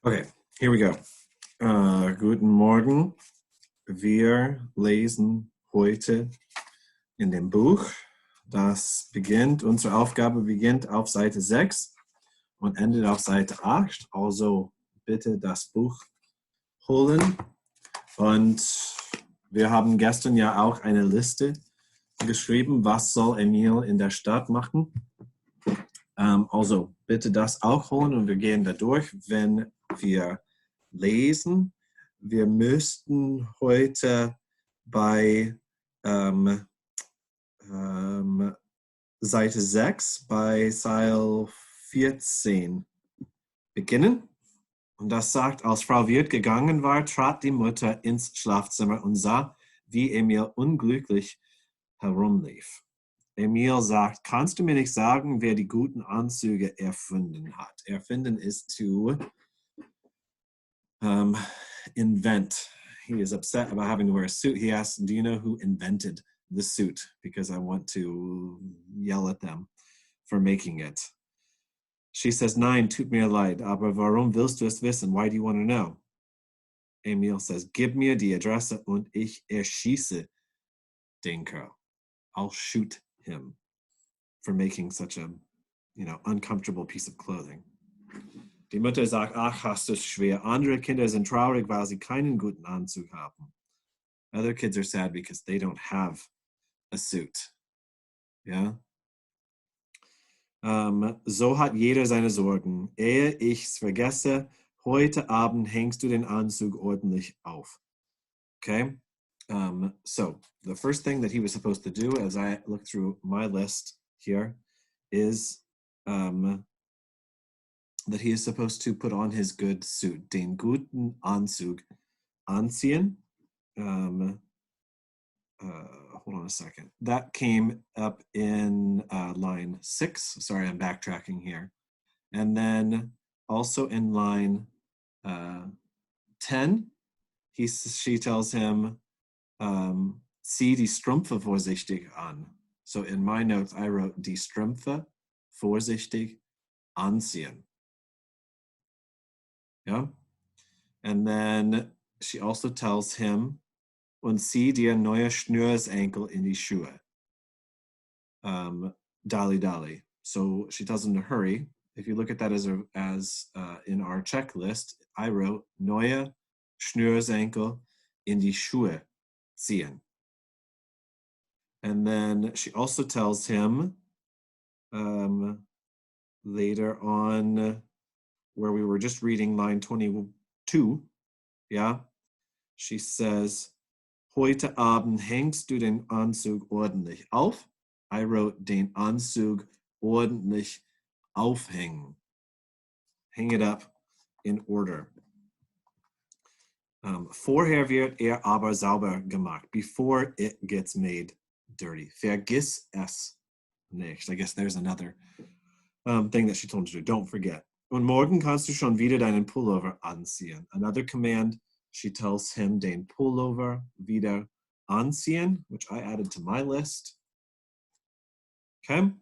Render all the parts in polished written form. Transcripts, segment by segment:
Okay, here we go. Guten Morgen. Wir lesen heute in dem Buch. Unsere Aufgabe beginnt auf Seite 6 und endet auf Seite 8. Also bitte das Buch holen. Und wir haben gestern ja auch eine Liste geschrieben, was soll Emil in der Stadt machen. Also bitte das auch holen und wir gehen da durch, wenn wir lesen. Wir müssten heute bei Seite 6 bei Seil 14 beginnen. Und das sagt, als Frau Wirth gegangen war, trat die Mutter ins Schlafzimmer und sah, wie Emil unglücklich herumlief. Emil sagt, kannst du mir nicht sagen, wer die guten Anzüge erfunden hat? Erfinden ist to invent. He is upset about having to wear a suit. He asks, do you know who invented the suit? Because I want to yell at them for making it. She says, nein, tut mir leid, aber warum willst du es wissen? Why do you want to know? Emil says, gib mir die Adresse und ich erschieße den Kerl. I'll shoot him for making such a, uncomfortable piece of clothing. Die Mutter sagt, ach, hast du es schwer. Andere Kinder sind traurig, weil sie keinen guten Anzug haben. Other kids are sad because they don't have a suit. Ja? So hat jeder seine Sorgen. Ehe ich's vergesse, heute Abend hängst du den Anzug ordentlich auf. Okay? So the first thing that he was supposed to do, as I look through my list here, is that he is supposed to put on his good suit, den guten Anzug anziehen. Hold on a second. That came up in line 6. Sorry, I'm backtracking here. And then also in line 10, she tells him, zieh die Strümpfe vorsichtig an. So in my notes, I wrote, die Strümpfe vorsichtig anziehen. Yeah. And then she also tells him, und zieh dir neue Schnürsenkel in die Schuhe. Dali dali. So she tells him to hurry. If you look at that as in our checklist, I wrote neue Schnürsenkel in die Schuhe ziehen. And then she also tells him later on, where we were just reading line 22, yeah, she says, heute Abend hängst du den Anzug ordentlich auf. I wrote den Anzug ordentlich aufhängen. Hang it up in order. Vorher wird aber sauber gemacht, before it gets made dirty. Vergiss es nicht. I guess there's another thing that she told him to do. Don't forget. Und morgen kannst du schon wieder deinen Pullover anziehen. Another command, she tells him den Pullover wieder anziehen, which I added to my list. Okay.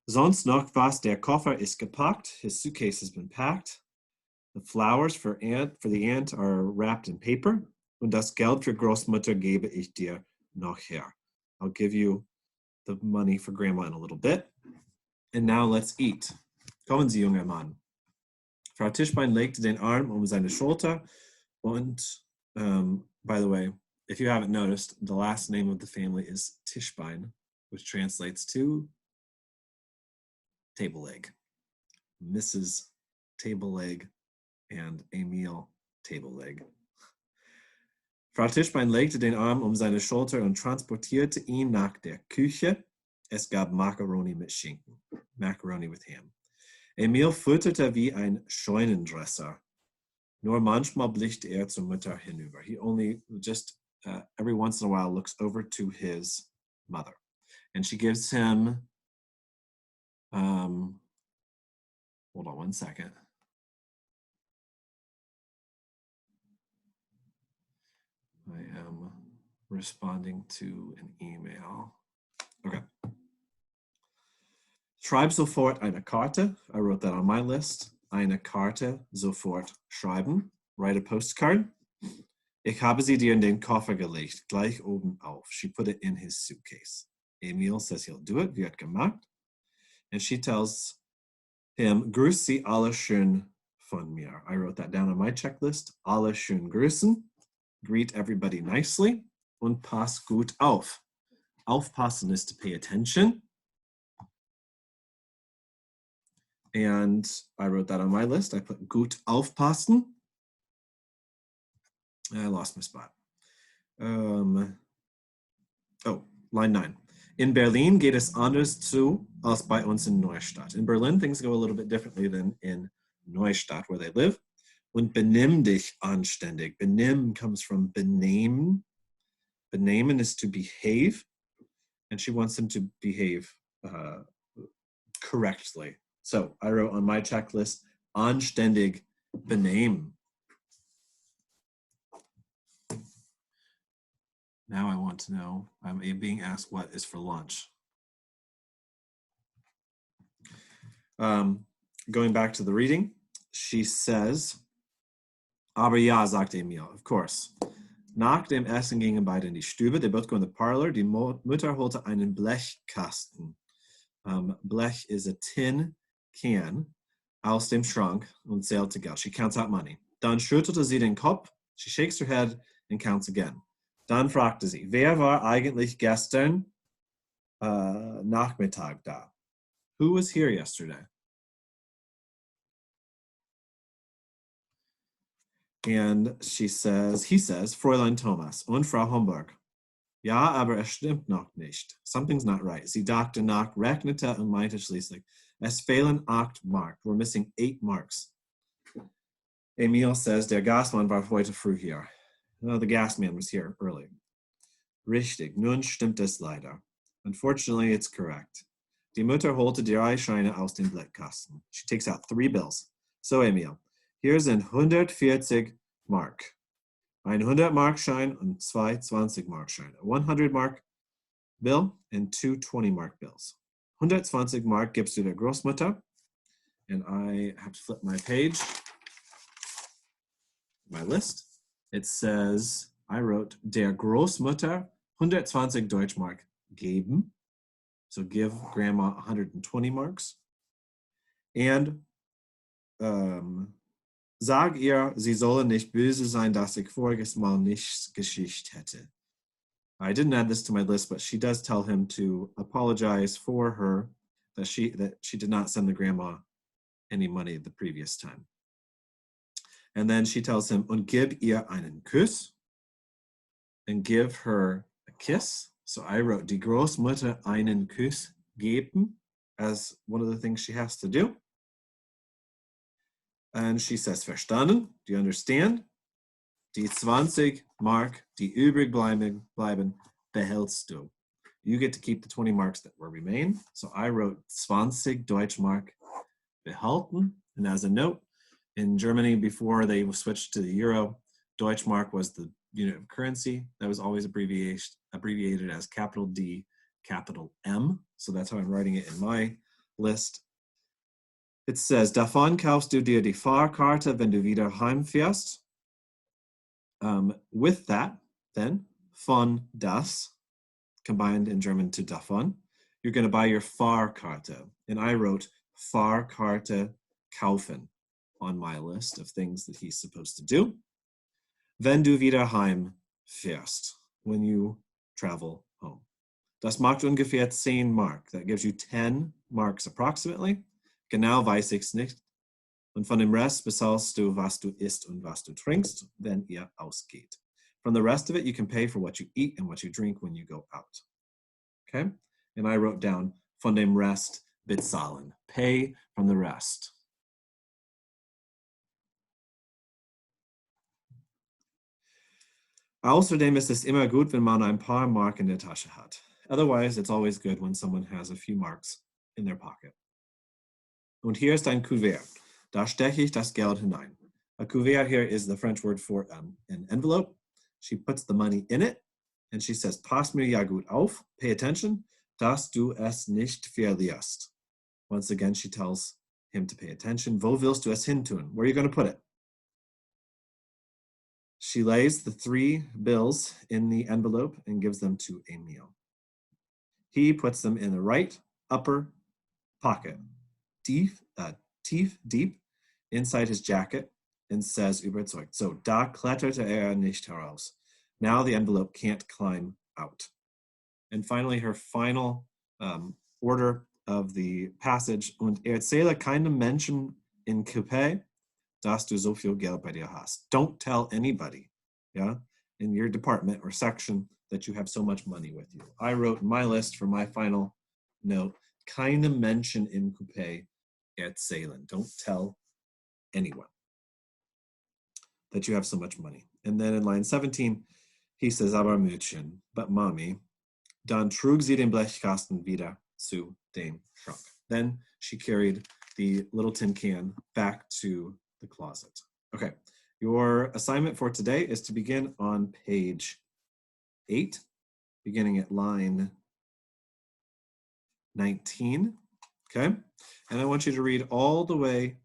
Sonst noch was, der Koffer ist gepackt. His suitcase has been packed. The flowers for the aunt are wrapped in paper. Und das Geld für Großmutter gebe ich dir noch her. I'll give you the money for grandma in a little bit. And now let's eat. Kommen Sie, junger Mann. Frau Tischbein legte den Arm um seine Schulter und, by the way, if you haven't noticed, the last name of the family is Tischbein, which translates to table leg. Mrs. Table Leg and Emil Table Leg. Frau Tischbein legte den Arm um seine Schulter und transportierte ihn nach der Küche. Es gab Macaroni mit Schinken. Macaroni with ham. Emil fütterte wie ein Scheunendresser. Nur manchmal blickte er zur Mutter hinüber. He only just every once in a while looks over to his mother. And she gives him, hold on one second. I am responding to an email. Okay. Schreib sofort eine Karte. I wrote that on my list. eine Karte sofort schreiben. Write a postcard. Ich habe sie dir in den Koffer gelegt, gleich oben auf. She put it in his suitcase. Emil says he'll do it, wird gemacht. And she tells him, grüß sie alle schön von mir. I wrote that down on my checklist. Alle schön grüßen. Greet everybody nicely. Und pass gut auf. Aufpassen is to pay attention. And I wrote that on my list. I put gut aufpassen. I lost my spot. Line 9. In Berlin geht es anders zu als bei uns in Neustadt. In Berlin, things go a little bit differently than in Neustadt, where they live. Und benimm dich anständig. Benimm comes from benehmen. Benehmen is to behave. And she wants him to behave correctly. So I wrote on my checklist, anständig benehmen. Now I want to know, I'm being asked what is for lunch. Going back to the reading, she says, aber ja, sagt Emil, of course. Nach dem Essen gingen beide in die Stube. They both go in the parlor. Die Mutter holte einen Blechkasten. Blech is a tin can aus dem Schrank und zählte Geld. She counts out money. Dann schüttelte sie den Kopf. She shakes her head and counts again. Dann fragte sie, wer war eigentlich gestern Nachmittag da? Who was here yesterday? And he says, Fräulein Thomas und Frau Homburg. Ja, aber es stimmt noch nicht. Something's not right. Sie dachte nach, rechnete und meinte schließlich, es fehlen 8 Mark. We're missing 8 marks. Emil says, der Gasmann war heute früh hier. No, the gas man was here early. Richtig, nun stimmt es leider. Unfortunately, it's correct. Die Mutter holte 3 Scheine aus dem Blechkasten. She takes out 3 bills. So, Emil, hier sind 140 Mark. Ein 100-Mark-Schein und 2 20-Mark-Scheine. A 100-Mark bill and 2 20-Mark bills. 120 Mark gibst du der Großmutter. And I have to flip my page, my list. It says, I wrote, der Großmutter 120 Deutschmark geben. So give grandma 120 marks. And sag ihr, sie solle nicht böse sein, dass ich voriges Mal nichts geschickt hätte. I didn't add this to my list, but she does tell him to apologize for her, that she did not send the grandma any money the previous time. And then she tells him, und gib ihr einen Kuss, and give her a kiss. So I wrote, die Großmutter einen Kuss geben as one of the things she has to do. And she says, verstanden, do you understand? Die 20 Mark, die übrig bleiben, behältst du. You get to keep the 20 marks that will remain. So I wrote 20 Deutschmark behalten. And as a note, in Germany, before they switched to the euro, Deutschmark was the unit of currency. That was always abbreviated as capital D, capital M. So that's how I'm writing it in my list. It says, davon kaufst du dir die Fahrkarte, wenn du wieder heimfährst. With that, then, von das, combined in German to davon, you're going to buy your Fahrkarte. And I wrote Fahrkarte kaufen on my list of things that he's supposed to do. Wenn du wieder heimfährst, when you travel home. Das macht ungefähr 10 Mark. That gives you 10 marks approximately. Genau weiß ich's nicht. Und von dem Rest bezahlst du, was du isst und was du trinkst, wenn ihr ausgeht. From the rest of it, you can pay for what you eat and what you drink when you go out. Okay? And I wrote down, von dem Rest bezahlen. Pay from the rest. Außerdem ist es immer gut, wenn man ein paar Mark in der Tasche hat. Otherwise, it's always good when someone has a few marks in their pocket. Und hier ist ein Kuvert. Da steche ich das Geld hinein. A couvert here is the French word for an envelope. She puts the money in it, and she says, pass mir ja gut auf, pay attention, dass du es nicht verlierst. Once again, she tells him to pay attention. Wo willst du es hin tun? Where are you going to put it? She lays the 3 bills in the envelope and gives them to Emil. He puts them in the right upper pocket, deep inside his jacket, and says überzeugt, so, da kletterte nicht heraus. Now the envelope can't climb out. And finally, her final order of the passage, und erzähle keinem Menschen in Coupé, dass du so viel Geld bei dir hast. Don't tell anybody, yeah, in your department or section that you have so much money with you. I wrote in my list for my final note, keinem Menschen in Coupé erzählen. Don't tell anyone that you have so much money. And then in line 17, he says, aber Mütchen, but mommy, dann trug sie den Blechkasten wieder zu dem Schrank. Then she carried the little tin can back to the closet. Okay, your assignment for today is to begin on page 8, beginning at line 19, okay? And I want you to read all the way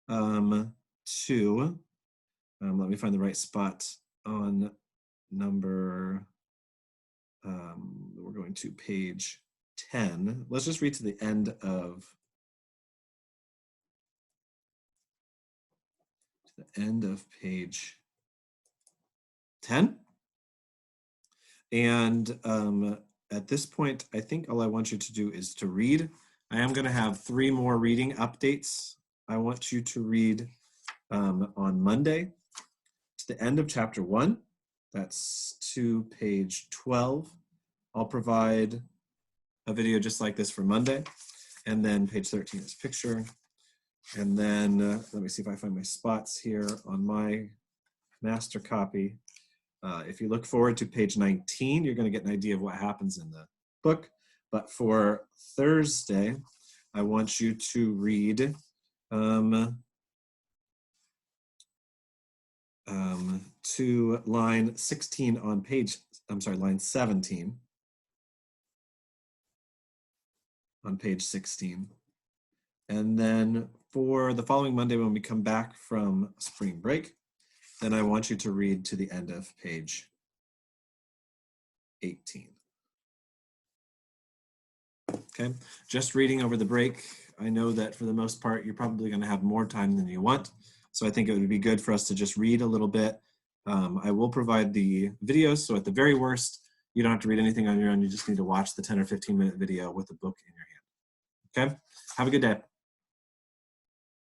to, let me find the right spot on number, we're going to page 10. Let's just read to the end of page 10. And at this point, I think all I want you to do is to read. I am going to have 3 more reading updates. I want you to read on Monday to the end of chapter 1. That's to page 12. I'll provide a video just like this for Monday. And then page 13 is picture. And then let me see if I find my spots here on my master copy. If you look forward to page 19, you're going to get an idea of what happens in the book. But for Thursday, I want you to read to line 16 on page, line 17 on page 16. And then for the following Monday, when we come back from spring break, then I want you to read to the end of page 18. Okay, just reading over the break. I know that for the most part, you're probably going to have more time than you want. So I think it would be good for us to just read a little bit. I will provide the videos. So at the very worst, you don't have to read anything on your own. You just need to watch the 10 or 15 minute video with the book in your hand. Okay, have a good day.